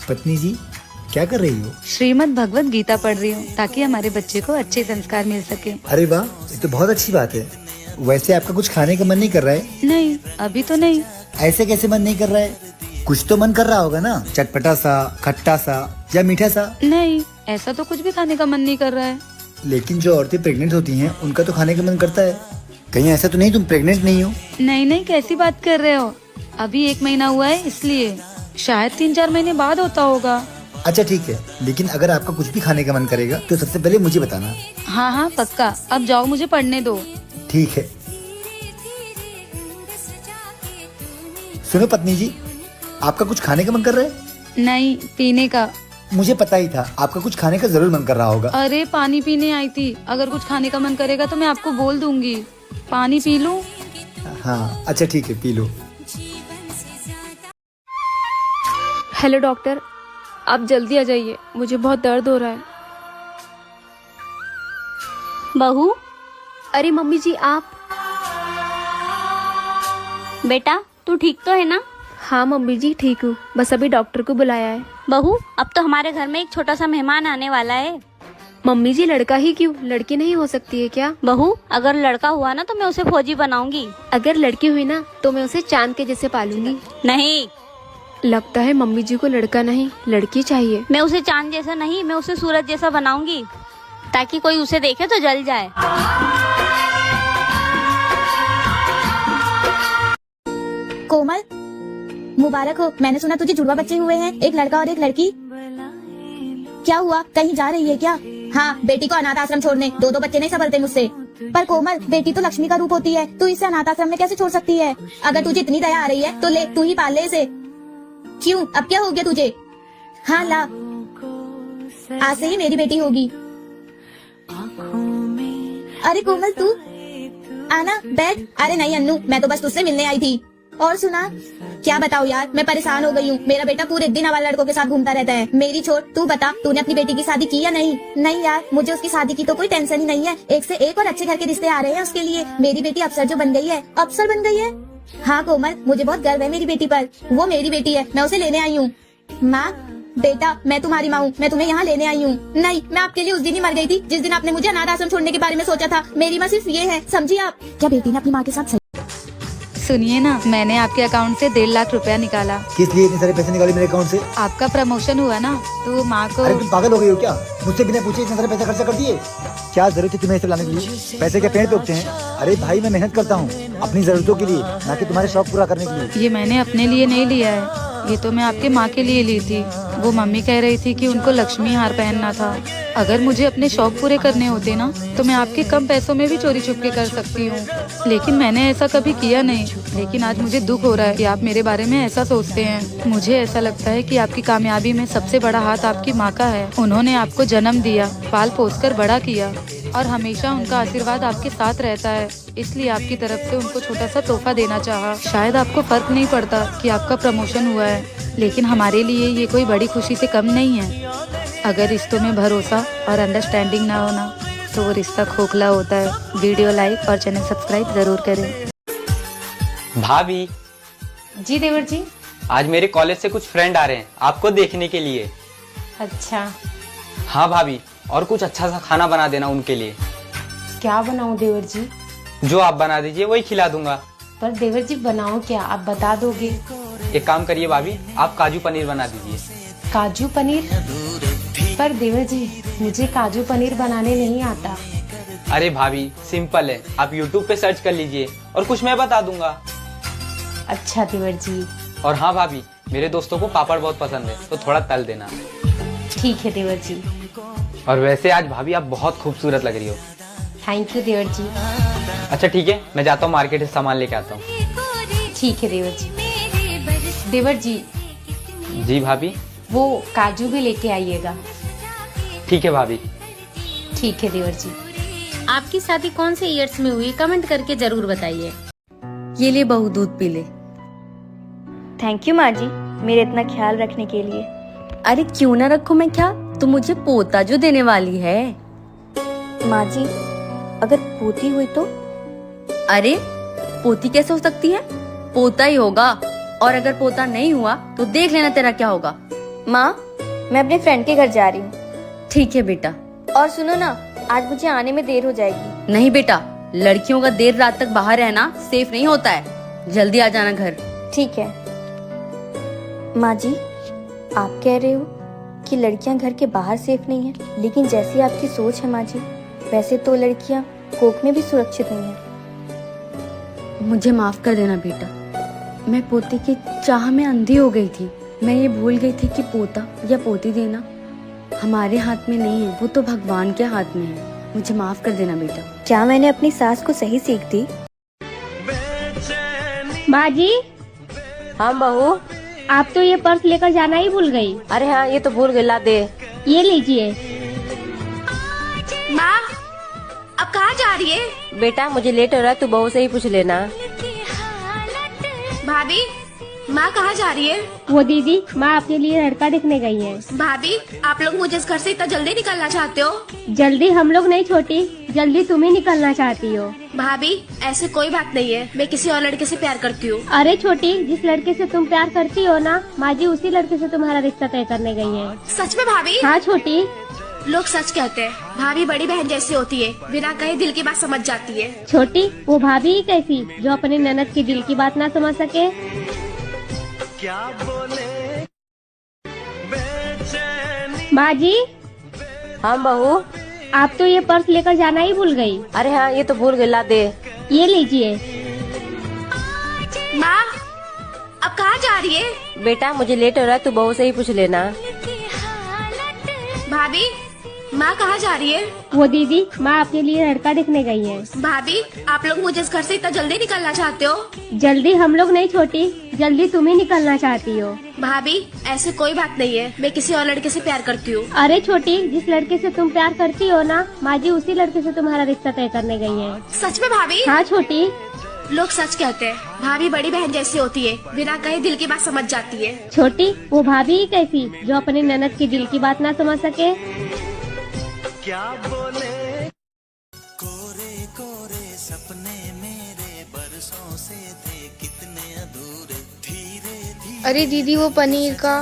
पत्नी जी क्या कर रही हो? श्रीमद् भगवत गीता पढ़ रही हूँ ताकि हमारे बच्चे को अच्छे संस्कार मिल सके। अरे वाह, ये तो बहुत अच्छी बात है। वैसे आपका कुछ खाने का मन नहीं कर रहा है? नहीं, अभी तो नहीं। ऐसे कैसे मन नहीं कर रहा है? कुछ तो मन कर रहा होगा ना, चटपटा सा, खट्टा सा या मीठा सा? नहीं, ऐसा तो कुछ भी खाने का मन नहीं कर रहा है। लेकिन जो औरतें प्रेग्नेंट होती हैं उनका तो खाने का मन करता है। कहीं ऐसा तो नहीं तुम प्रेग्नेंट नहीं हो? नहीं नहीं, कैसी बात कर रहे हो? अभी 1 महीना हुआ है, इसलिए शायद 3-4 महीने बाद होता होगा। अच्छा ठीक है, लेकिन अगर आपका कुछ भी खाने का मन करेगा तो सबसे पहले मुझे बताना। हाँ हाँ पक्का। अब जाओ, मुझे पढ़ने दो। ठीक है। सुनो पत्नी जी, आपका कुछ खाने का मन कर रहा है? नहीं, पीने का। मुझे पता ही था आपका कुछ खाने का जरूर मन कर रहा होगा। अरे पानी पीने आई थी। अगर कुछ खाने का मन करेगा तो मैं आपको बोल दूंगी। पानी पी लूं? हाँ अच्छा ठीक है, पी लो। हेलो डॉक्टर, आप जल्दी आ जाइए, मुझे बहुत दर्द हो रहा है। बहू, अरे मम्मी जी आप। बेटा तू ठीक तो है ना? हाँ मम्मी जी ठीक हूँ, बस अभी डॉक्टर को बुलाया है। बहू, अब तो हमारे घर में एक छोटा सा मेहमान आने वाला है। मम्मी जी लड़का ही क्यों, लड़की नहीं हो सकती है क्या? बहू, अगर लड़का हुआ ना तो मैं उसे फौजी बनाऊंगी। अगर लड़की हुई ना तो मैं उसे चांद के जैसे पालूंगी। नहीं, लगता है मम्मी जी को लड़का नहीं लड़की चाहिए। मैं उसे चांद जैसा नहीं, मैं उसे सूरज जैसा बनाऊंगी ताकि कोई उसे देखे तो जल जाए। कोमल, मुबारक हो। मैंने सुना तुझे जुड़वा बच्चे हुए हैं, एक लड़का और एक लड़की। क्या हुआ, कहीं जा रही है क्या? हाँ, बेटी को अनाथ आश्रम छोड़ने। 2 बच्चे नहीं संभलते मुझसे। पर कोमल, बेटी तो लक्ष्मी का रूप होती है, तू इसे अनाथ आश्रम में कैसे छोड़ सकती है? अगर तुझे इतनी दया आ रही है तो ले, तू ही पाल ले इसे। क्यों, अब क्या हो गया तुझे? हाँ ला, आज से ही मेरी बेटी होगी। अरे कोमल तू आना, बैठ। अरे नहीं अन्नू, मैं तो बस तुझसे मिलने आई थी। और सुना, क्या बताओ यार, मैं परेशान हो गई हूँ। मेरा बेटा पूरे दिन आवारा लड़कों के साथ घूमता रहता है। मेरी छोड़, तू बता, तूने अपनी बेटी की शादी की या नहीं? नहीं यार, मुझे उसकी शादी की तो कोई टेंशन ही नहीं है। एक से एक और अच्छे घर के रिश्ते आ रहे हैं उसके लिए। मेरी बेटी अफसर जो बन गई है। अफसर बन गई है? हाँ कोमल, मुझे बहुत गर्व है मेरी बेटी पर। वो मेरी बेटी है, मैं उसे लेने आई हूँ। माँ, बेटा मैं तुम्हारी माँ हूँ, मैं तुम्हें यहाँ लेने आई हूँ। नहीं, मैं आपके लिए उस दिन ही मर गई थी जिस दिन आपने मुझे अनाथ आश्रम छोड़ने के बारे में सोचा था। मेरी माँ सिर्फ ये है, समझी आप? क्या बेटी ने अपनी माँ के साथ? सुनिए ना, मैंने आपके अकाउंट से 1.5 लाख रुपया निकाला। किस लिए इतने सारे पैसे निकाले मेरे अकाउंट से? आपका प्रमोशन हुआ ना, तो माँ को। अरे तुम पागल हो गई हो क्या? मुझसे बिना पूछे इतने सारे पैसे खर्चा कर दिए? क्या जरूरत है तुम्हें इसे लाने के लिए? पैसे के पेड़ पे उगते हैं? अरे भाई, मैं मेहनत करता हूँ अपनी जरूरतों के लिए, ना कि तुम्हारे शौक पूरा करने के लिए। ये मैंने अपने लिए नहीं लिया है, ये तो मैं आपके माँ के लिए ली थी। वो मम्मी कह रही थी कि उनको लक्ष्मी हार पहनना था। अगर मुझे अपने शौक पूरे करने होते ना तो मैं आपके कम पैसों में भी चोरी छुपके कर सकती हूँ, लेकिन मैंने ऐसा कभी किया नहीं। लेकिन आज मुझे दुख हो रहा है कि आप मेरे बारे में ऐसा सोचते हैं। मुझे ऐसा लगता है कि आपकी कामयाबी में सबसे बड़ा हाथ आपकी माँ का है। उन्होंने आपको जन्म दिया, पाल पोस कर बड़ा किया और हमेशा उनका आशीर्वाद आपके साथ रहता है। इसलिए आपकी तरफ से उनको छोटा सा तोहफा देना चाहा। शायद आपको फर्क नहीं पड़ता कि आपका प्रमोशन हुआ है, लेकिन हमारे लिए ये कोई बड़ी खुशी से कम नहीं है। अगर रिश्तों में भरोसा और अंडरस्टैंडिंग ना होना तो वो रिश्ता खोखला होता है। वीडियो लाइक और चैनल सब्सक्राइब जरूर करें। भाभी जी देवर जी। आज मेरे कॉलेज से कुछ फ्रेंड आ रहे हैं आपको देखने के लिए। अच्छा, हाँ भाभी, और कुछ अच्छा सा खाना बना देना उनके लिए। क्या बनाऊं देवर जी? जो आप बना दीजिए वही खिला दूंगा। पर देवर जी बनाओ क्या, आप बता दोगे? एक काम करिए भाभी, आप काजू पनीर बना दीजिए। काजू पनीर? पर देवर जी मुझे काजू पनीर बनाने नहीं आता। अरे भाभी सिंपल है, आप YouTube पे सर्च कर लीजिए और कुछ मैं बता दूंगा। अच्छा देवर जी। और हाँ भाभी, मेरे दोस्तों को पापड़ बहुत पसंद है तो थोड़ा तल देना। ठीक है देवर जी। और वैसे आज भाभी आप बहुत खूबसूरत लग रही हो। थैंक यू देवर जी। अच्छा ठीक है, मैं जाता हूँ मार्केट से सामान लेके आता हूँ। ठीक है देवर जी। देवर जी, जी भाभी। वो काजू भी लेके आइएगा। ठीक है भाभी। ठीक है देवर जी। आपकी शादी कौन से ईयर्स में हुई, कमेंट करके जरूर बताइए। ये ले बहू, दूध पी ले। थैंक यू माँ जी, मेरे इतना ख्याल रखने के लिए। अरे क्यों ना रखूं मैं, क्या तू मुझे पोता जो देने वाली है। माँ जी, अगर पोती हुई तो? अरे पोती कैसे हो सकती है, पोता ही होगा। और अगर पोता नहीं हुआ तो देख लेना तेरा क्या होगा। माँ, मैं अपने फ्रेंड के घर जा रही हूँ। ठीक है बेटा। और सुनो ना, आज मुझे आने में देर हो जाएगी। नहीं बेटा, लड़कियों का देर रात तक बाहर रहना सेफ नहीं होता है। जल्दी आ जाना घर। ठीक है। माँ जी, आप कह रहे हो कि लड़कियां घर के बाहर सेफ नहीं है, लेकिन जैसी आपकी सोच है माँ जी, वैसे तो लड़कियां कोख में भी सुरक्षित नहीं है। मुझे माफ कर देना बेटा, मैं पोते की चाह में अंधी हो गई थी। मैं ये भूल गई थी कि पोता या पोती देना हमारे हाथ में नहीं है, वो तो भगवान के हाथ में है। मुझे माफ कर देना बेटा। क्या मैंने अपनी सास को सही सीख दी? माँ जी, हाँ बहू। आप तो ये पर्स लेकर जाना ही भूल गई। अरे हाँ, ये तो भूल गई, ला दे। ये लीजिए। माँ, अब कहाँ जा रही है? बेटा मुझे लेट हो रहा है, तू बहू से ही पूछ लेना। भाभी, माँ कहाँ जा रही है? वो दीदी, माँ अपने लिए लड़का देखने गई है। भाभी, आप लोग मुझे इस घर से इतना जल्दी निकलना चाहते हो? जल्दी हम लोग नहीं छोटी, जल्दी तुम ही निकलना चाहती हो। भाभी, ऐसे कोई बात नहीं है, मैं किसी और लड़के से प्यार करती हूँ। अरे छोटी, जिस लड़के से तुम प्यार करती हो ना, माँ जी उसी लड़के से तुम्हारा रिश्ता तय करने गई है। सच में भाभी? हाँ छोटी। लोग सच कहते हैं, भाभी बड़ी बहन जैसी होती है, बिना कहे दिल की बात समझ जाती है। छोटी, वो भाभी ही कैसी जो अपने ननद की दिल की बात ना समझ सके। माँ जी, हाँ बहू। आप तो ये पर्स लेकर जाना ही भूल गई। अरे हाँ, ये तो भूल गई, ला दे। ये लीजिए। माँ, अब कहाँ जा रही है? बेटा मुझे लेट हो रहा है, तू बहू से ही पूछ लेना। भाभी, माँ कहाँ जा रही है? वो दीदी, माँ अपने लिए लड़का देखने गई है। भाभी, आप लोग मुझे इस घर से इतना जल्दी निकलना चाहते हो? जल्दी हम लोग नहीं छोटी, जल्दी तुम ही निकलना चाहती हो। भाभी, ऐसे कोई बात नहीं है, मैं किसी और लड़के से प्यार करती हूँ। अरे छोटी, जिस लड़के से तुम प्यार करती हो ना, माँ जी उसी लड़के से तुम्हारा रिश्ता तय करने गई है। सच में भाभी? हाँ छोटी। लोग सच कहते हैं, भाभी बड़ी बहन जैसी होती है, बिना कहे दिल की बात समझ जाती है। छोटी, वो भाभी ही कैसी जो अपने ननद की दिल की बात ना समझ सके। क्या बोले कोरे कोरे सपने मेरे बरसों से थे कितने अधूरे धीरे धीरे। अरे दीदी, वो पनीर का।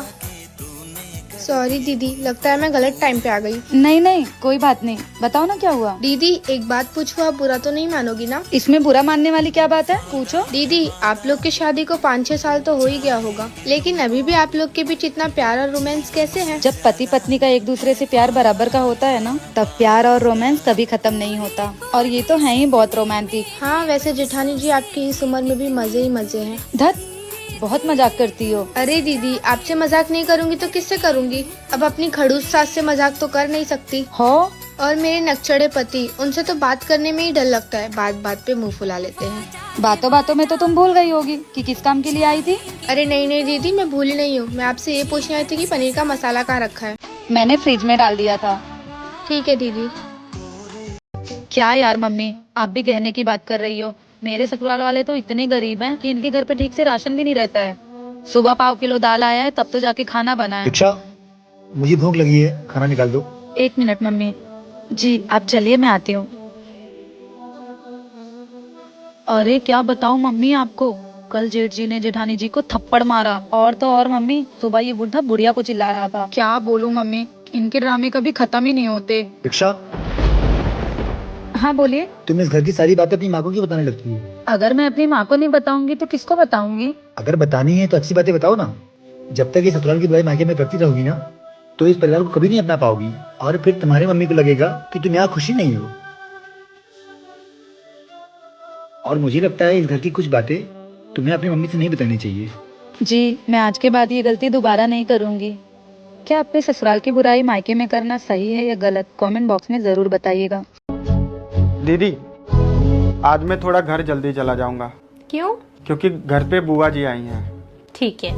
सॉरी दीदी, लगता है मैं गलत टाइम पे आ गई। नहीं नहीं, कोई बात नहीं। बताओ ना क्या हुआ। दीदी एक बात पूछूं, आप बुरा तो नहीं मानोगी ना? इसमें बुरा मानने वाली क्या बात है, पूछो। दीदी, आप लोग की शादी को 5-6 साल तो हो ही गया होगा, लेकिन अभी भी आप लोग के बीच इतना प्यार और रोमांस कैसे है? जब पति पत्नी का एक दूसरे से प्यार बराबर का होता है ना, तब प्यार और रोमांस कभी खत्म नहीं होता। और ये तो है ही बहुत रोमांटिक। हाँ, वैसे जेठानी जी आपकी इस उम्र में भी मजे ही मजे हैं। धत, बहुत मजाक करती हो। अरे दीदी, आपसे मजाक नहीं करूँगी तो किससे करूँगी? अब अपनी खड़ूस सास से मजाक तो कर नहीं सकती हो। और मेरे नकचड़े पति, उनसे तो बात करने में ही डर लगता है, बात बात पे मुंह फुला लेते हैं। बातों बातों में तो तुम भूल गई होगी कि किस काम के लिए आई थी। अरे नहीं नहीं दीदी, मैं भूली नहीं हूँ। मैं आपसे ये पूछने आई थी कि पनीर का मसाला कहाँ रखा है? मैंने फ्रिज में डाल दिया था। ठीक है दीदी। क्या यार मम्मी, आप भी कहने की बात कर रही हो। मेरे ससुराल वाले तो इतने गरीब हैं कि इनके घर पे ठीक से राशन भी नहीं रहता है। सुबह पाव किलो दाल आया है, तब तो जाके खाना बना है। दीक्षा, मुझे भूख लगी है, खाना निकाल दो। 1 मिनट मम्मी जी, आप चलिए मैं आती हूँ। अरे क्या बताऊँ मम्मी आपको, कल जेठ जी ने जेठानी जी को थप्पड़ मारा। और तो और मम्मी, सुबह ये बुढ़ा बुढ़िया को चिल्ला रहा था। क्या बोलूं मम्मी, इनके ड्रामे कभी खत्म ही नहीं होते। दीक्षा, हाँ बोलिए। तुम इस घर की सारी बातें अपनी माँ को क्यों बताने लगती हो? अगर मैं अपनी माँ को नहीं बताऊंगी तो किसको बताऊंगी? अगर बतानी है तो अच्छी बातें बताओ ना। जब तक ये ससुराल की बुराई मायके में करती रहोगी ना, तो इस परिवार को कभी नहीं अपना पाओगी, और फिर तुम्हारी मम्मी को लगेगा कि तुम यहाँ खुशी नहीं हो। और मुझे लगता है इस घर की कुछ बातें तुम्हें अपनी मम्मी से नहीं बतानी चाहिए। जी, मैं आज के बाद ये गलती दोबारा नहीं करूंगी। क्या अपने ससुराल की बुराई मायके में करना सही है या गलत, कमेंट बॉक्स में जरूर बताइएगा। दीदी, आज मैं थोड़ा घर जल्दी चला जाऊंगा। क्यों? क्योंकि घर पे बुआ जी आई हैं। ठीक है।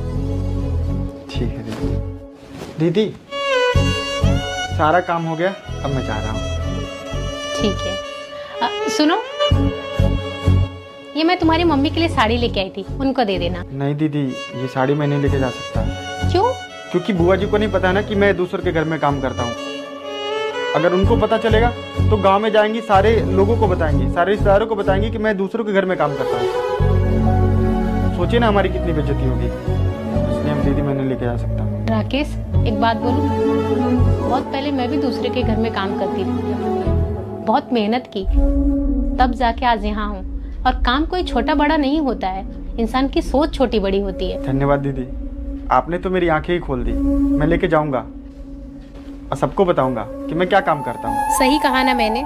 ठीक है दीदी। दीदी, सारा काम हो गया, अब मैं जा रहा हूँ। ठीक है। सुनो, ये मैं तुम्हारी मम्मी के लिए साड़ी लेके आई थी, उनको दे देना। नहीं दीदी, ये साड़ी मैं नहीं लेके जा सकता। क्यों? क्योंकि बुआ जी को नहीं पता ना कि मैं दूसरे के घर में काम करता हूँ। अगर उनको पता चलेगा तो गांव में जाएंगी, सारे लोगों को बताएंगी, सारे रिश्तेदारों को बताएंगी कि मैं दूसरों के घर में काम करता हूँ। सोचिए ना हमारी कितनी बेइज्जती होगी। इसलिए हम दीदी मैं नहीं लेके जा सकता। राकेश, एक बात बोलूं? बहुत पहले मैं भी दूसरे के घर में काम करती थी, बहुत मेहनत की, तब जाके आज यहाँ हूँ। और काम कोई छोटा बड़ा नहीं होता है, इंसान की सोच छोटी बड़ी होती है। धन्यवाद दीदी, आपने तो मेरी आंखें ही खोल दी। मैं लेके जाऊंगा और सबको बताऊंगा कि मैं क्या काम करता हूँ। सही कहा ना मैंने।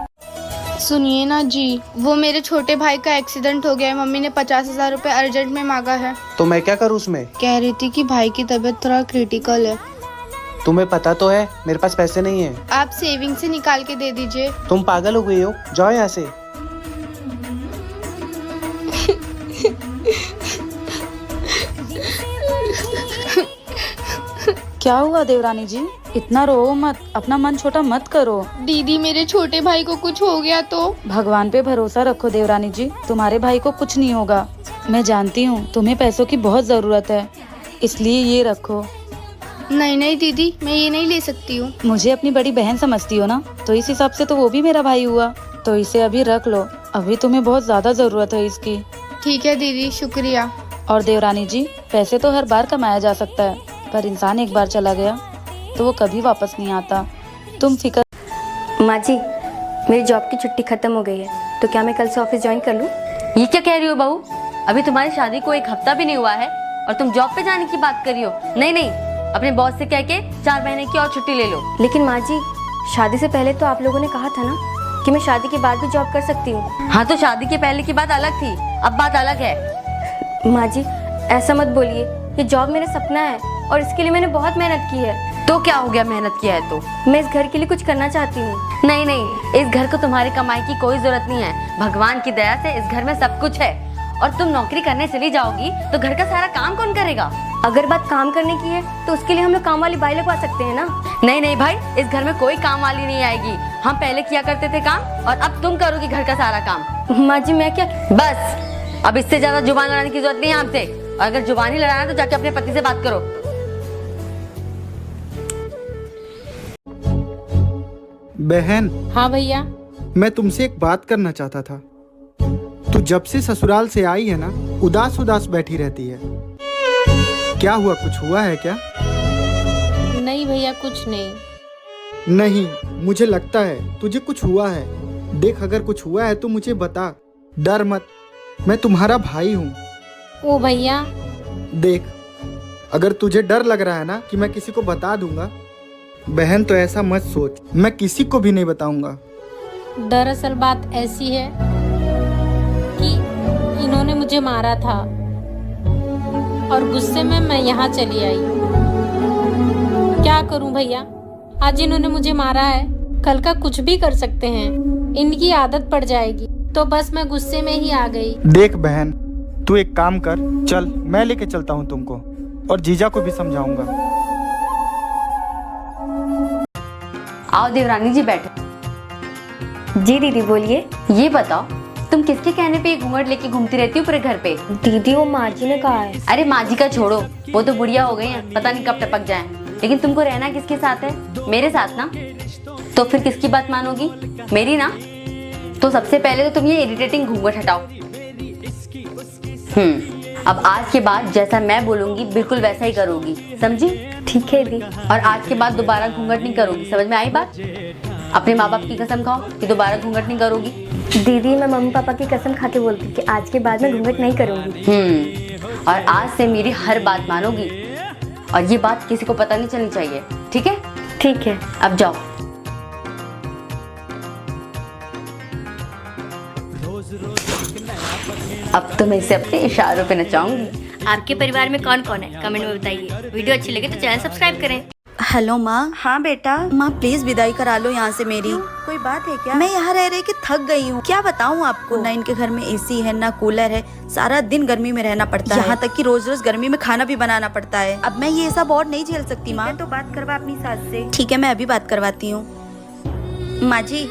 सुनिए ना जी, वो मेरे छोटे भाई का एक्सीडेंट हो गया है। मम्मी ने 50,000 रुपए अर्जेंट में मांगा है। तो मैं क्या करूँ उसमें? कह रही थी कि भाई की तबीयत थोड़ा क्रिटिकल है। तुम्हें पता तो है मेरे पास पैसे नहीं है। आप सेविंग से निकाल के दे दीजिए। तुम पागल हो गई हो, जाओ यहाँ से। क्या हुआ देवरानी जी? इतना रो मत, अपना मन छोटा मत करो। दीदी, मेरे छोटे भाई को कुछ हो गया तो? भगवान पे भरोसा रखो देवरानी जी, तुम्हारे भाई को कुछ नहीं होगा। मैं जानती हूँ तुम्हें पैसों की बहुत जरूरत है, इसलिए ये रखो। नहीं नहीं दीदी, मैं ये नहीं ले सकती हूँ। मुझे अपनी बड़ी बहन समझती हो ना, तो इस हिसाब से तो वो भी मेरा भाई हुआ। तो इसे अभी रख लो, अभी तुम्हें बहुत ज्यादा जरूरत है इसकी। ठीक है दीदी, शुक्रिया। और देवरानी जी, पैसे तो हर बार कमाया जा सकता है, पर इंसान एक बार चला गया तो वो कभी वापस नहीं आता। तुम फिक्र। माँ जी, मेरी जॉब की छुट्टी खत्म हो गई है, तो क्या मैं कल से ऑफिस ज्वाइन कर लूँ? ये क्या कह रही हो बहू? अभी तुम्हारी शादी को 1 हफ्ता भी नहीं हुआ है और तुम जॉब पे जाने की बात कर रही हो? नहीं नहीं, अपने बॉस से कह के 4 महीने की और छुट्टी ले लो। लेकिन माँ जी, शादी से पहले तो आप लोगों ने कहा था ना कि मैं शादी के बाद भी जॉब कर सकती हूँ। हाँ, तो शादी के पहले की बात अलग थी, अब बात अलग है। माँ जी, ऐसा मत बोलिए, ये जॉब मेरा सपना है और इसके लिए मैंने बहुत मेहनत की है। तो क्या हो गया, मेहनत किया है तो? मैं इस घर के लिए कुछ करना चाहती हूँ। नहीं नहीं, इस घर को तुम्हारी कमाई की कोई जरूरत नहीं है। भगवान की दया से इस घर में सब कुछ है। और तुम नौकरी करने चली जाओगी तो घर का सारा काम कौन करेगा? अगर बात काम करने की है तो उसके लिए हम लोग काम वाली बाई लगवा सकते हैं ना। नहीं नहीं भाई, इस घर में कोई काम वाली नहीं आएगी। हम पहले किया करते थे काम और अब तुम करोगी घर का सारा काम। माँ जी, मैं क्या? बस, अब इससे ज्यादा जुबान लड़ाने की जरूरत नहीं है हमसे। और अगर जुबान ही लड़ाना है तो जाके अपने पति से बात करो। बहन। हाँ भैया। मैं तुमसे एक बात करना चाहता था। तू जब से ससुराल से आई है ना, उदास उदास बैठी रहती है। क्या हुआ, कुछ हुआ है क्या? नहीं भैया, कुछ नहीं। नहीं, मुझे लगता है तुझे कुछ हुआ है। देख, अगर कुछ हुआ है तो मुझे बता, डर मत, मैं तुम्हारा भाई हूँ। ओ भैया। देख, अगर तुझे डर लग रहा है ना कि मैं किसी को बता दूंगा, बहन तो ऐसा मत सोच, मैं किसी को भी नहीं बताऊंगा। दरअसल बात ऐसी है कि इन्होंने मुझे मारा था और गुस्से में मैं यहाँ चली आई। क्या करूं भैया, आज इन्होंने मुझे मारा है, कल का कुछ भी कर सकते हैं। इनकी आदत पड़ जाएगी, तो बस मैं गुस्से में ही आ गई। देख बहन, तू एक काम कर, चल मैं लेके चलता हूँ तुमको, और जीजा को भी समझाऊंगा। आओ देवरानी जी, बैठो। जी दीदी, बोलिए। ये बताओ, तुम किसके कहने पे ये घूंघट लेके घूमती रहती हो पूरे घर पे? दीदी, वो माँ जी ने कहा है। अरे माँ जी का छोड़ो, वो तो बुढ़िया हो गई हैं, पता नहीं कब टपक जाएं। लेकिन तुमको रहना किसके साथ है? मेरे साथ ना। तो फिर किसकी बात मानोगी? मेरी ना। तो सबसे पहले तो तुम ये इरिटेटिंग घूंघट हटाओ। अब आज के बाद जैसा मैं बोलूंगी बिल्कुल वैसा ही करोगी, समझी? ठीक है दीदी। और आज के बाद दोबारा घूंघट नहीं करोगी, समझ में आई बात? अपने माँ बाप की कसम खाओ कि दोबारा घूंघट नहीं करोगी। दीदी, मैं मम्मी पापा की कसम खा के बोलती हूँ कि आज के बाद मैं घूंघट नहीं करूँगी। और आज से मेरी हर बात मानोगी, और ये बात किसी को पता नहीं चलनी चाहिए, ठीक है? ठीक है, अब जाओ। अब तो मैं इसे अपने इशारों पे नचाऊंगी। आपके परिवार में कौन कौन है, कमेंट में बताइए। वीडियो अच्छी लगे तो चैनल सब्सक्राइब करें। हेलो माँ। हाँ बेटा। माँ प्लीज विदाई करा लो यहाँ से मेरी। कोई बात है क्या? मैं यहाँ रह के थक गई हूँ, क्या बताऊँ आपको। ना इनके घर में एसी है ना कूलर है, सारा दिन गर्मी में रहना पड़ता है। यहाँ तक कि रोज रोज गर्मी में खाना भी बनाना पड़ता है। अब मैं ये सब और नहीं झेल सकती माँ। तो बात करवा अपनी सास से। ठीक है, मैं अभी बात करवाती हूँ। माँ जी।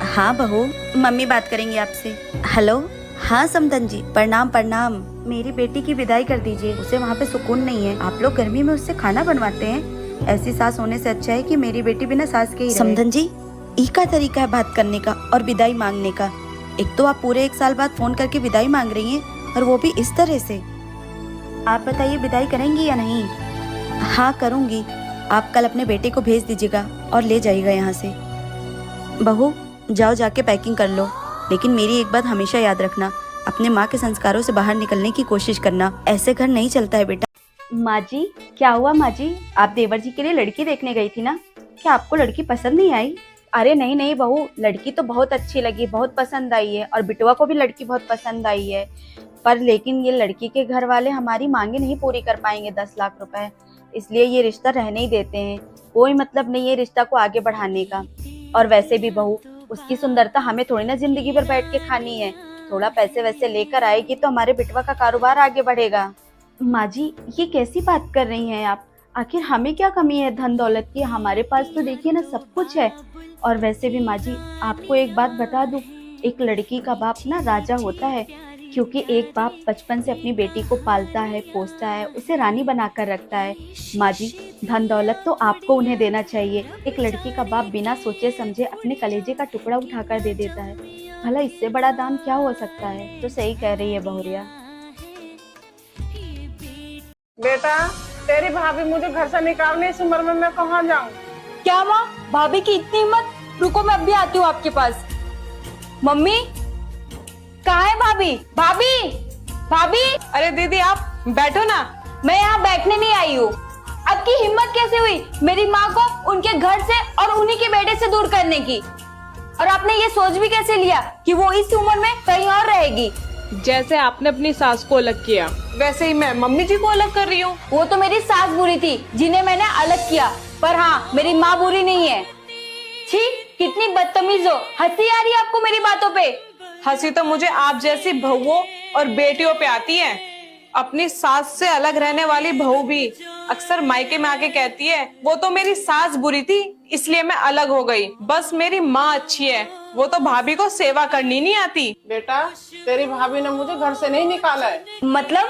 हाँ बहू, मम्मी बात करेंगी आपसे। हेलो। हाँ समधन जी, प्रणाम प्रणाम। मेरी बेटी की विदाई कर दीजिए, उसे वहाँ पे सुकून नहीं है। आप लोग गर्मी में उससे खाना बनवाते हैं। ऐसी सास होने से अच्छा है कि मेरी बेटी बिना सास के ही रहे। समधन जी, एक का तरीका है बात करने का और विदाई मांगने का। एक तो आप पूरे 1 साल बाद फोन करके विदाई मांग रही हैं, और वो भी इस तरह से। आप बताइए, विदाई करेंगी या नहीं? हाँ करूँगी। आप कल अपने बेटे को भेज दीजिएगा और ले जाइएगा यहाँ से। बहू जाओ जाके पैकिंग कर लो, लेकिन मेरी एक बात हमेशा याद रखना, अपने माँ के संस्कारों से बाहर निकलने की कोशिश करना। ऐसे घर नहीं चलता है बेटा। माँ जी क्या हुआ माँ जी, आप देवर जी के लिए लड़की देखने गई थी ना, क्या आपको लड़की पसंद नहीं आई? अरे नहीं नहीं बहू, लड़की तो बहुत अच्छी लगी, बहुत पसंद आई है और बिटवा को भी लड़की बहुत पसंद आई है, पर लेकिन ये लड़की के घर वाले हमारी मांगे नहीं पूरी कर पाएंगे 10 लाख रुपए, इसलिए ये रिश्ता रहने ही देते हैं। कोई मतलब नहीं है रिश्ता को आगे बढ़ाने का। और वैसे भी बहू, उसकी सुंदरता हमें थोड़ी ना जिंदगी भर बैठ के खानी है, थोड़ा पैसे वैसे लेकर आएगी तो हमारे बिटवा का कारोबार आगे बढ़ेगा। माँ जी ये कैसी बात कर रही हैं आप, आखिर हमें क्या कमी है धन दौलत की, हमारे पास तो देखिए ना सब कुछ है। और वैसे भी माँ जी आपको एक बात बता दूं, एक लड़की का बाप ना राजा होता है, क्योंकि एक बाप बचपन से अपनी बेटी को पालता है, पोसता है, उसे रानी बनाकर रखता है। माँ जी धन दौलत तो आपको उन्हें देना चाहिए, एक लड़की का बाप बिना सोचे समझे अपने कलेजे का टुकड़ा उठाकर दे देता है, भला इससे बड़ा दान क्या हो सकता है। तो सही कह रही है बहुरिया। बेटा तेरी भाभी मुझे घर से निकालने, इस उम्र में मैं कहाँ जाऊँ? क्या माँ, भाभी की इतनी हिम्मत? रुको मैं अभी आती हूँ आपके पास। मम्मी कहाँ है भाभी? भाभी भाभी। अरे दीदी आप बैठो ना। मैं यहाँ बैठने नहीं आई हूँ। आपकी हिम्मत कैसे हुई मेरी माँ को उनके घर से और उन्हीं के बेटे से दूर करने की? और आपने ये सोच भी कैसे लिया कि वो इस उम्र में कहीं और रहेगी? जैसे आपने अपनी सास को अलग किया, वैसे ही मैं मम्मी जी को अलग कर रही हूँ। वो तो मेरी सास बुरी थी जिन्हें मैंने अलग किया, पर हाँ मेरी माँ बुरी नहीं है। छी कितनी बदतमीज हो, हंसी आ रही है आपको मेरी बातों पे? हंसी तो मुझे आप जैसी बहुओं और बेटियों पे आती है। अपनी सास से अलग रहने वाली बहू भी अक्सर मायके में आके कहती है वो तो मेरी सास बुरी थी इसलिए मैं अलग हो गई, बस मेरी माँ अच्छी है, वो तो भाभी को सेवा करनी नहीं आती। बेटा तेरी भाभी ने मुझे घर से नहीं निकाला है। मतलब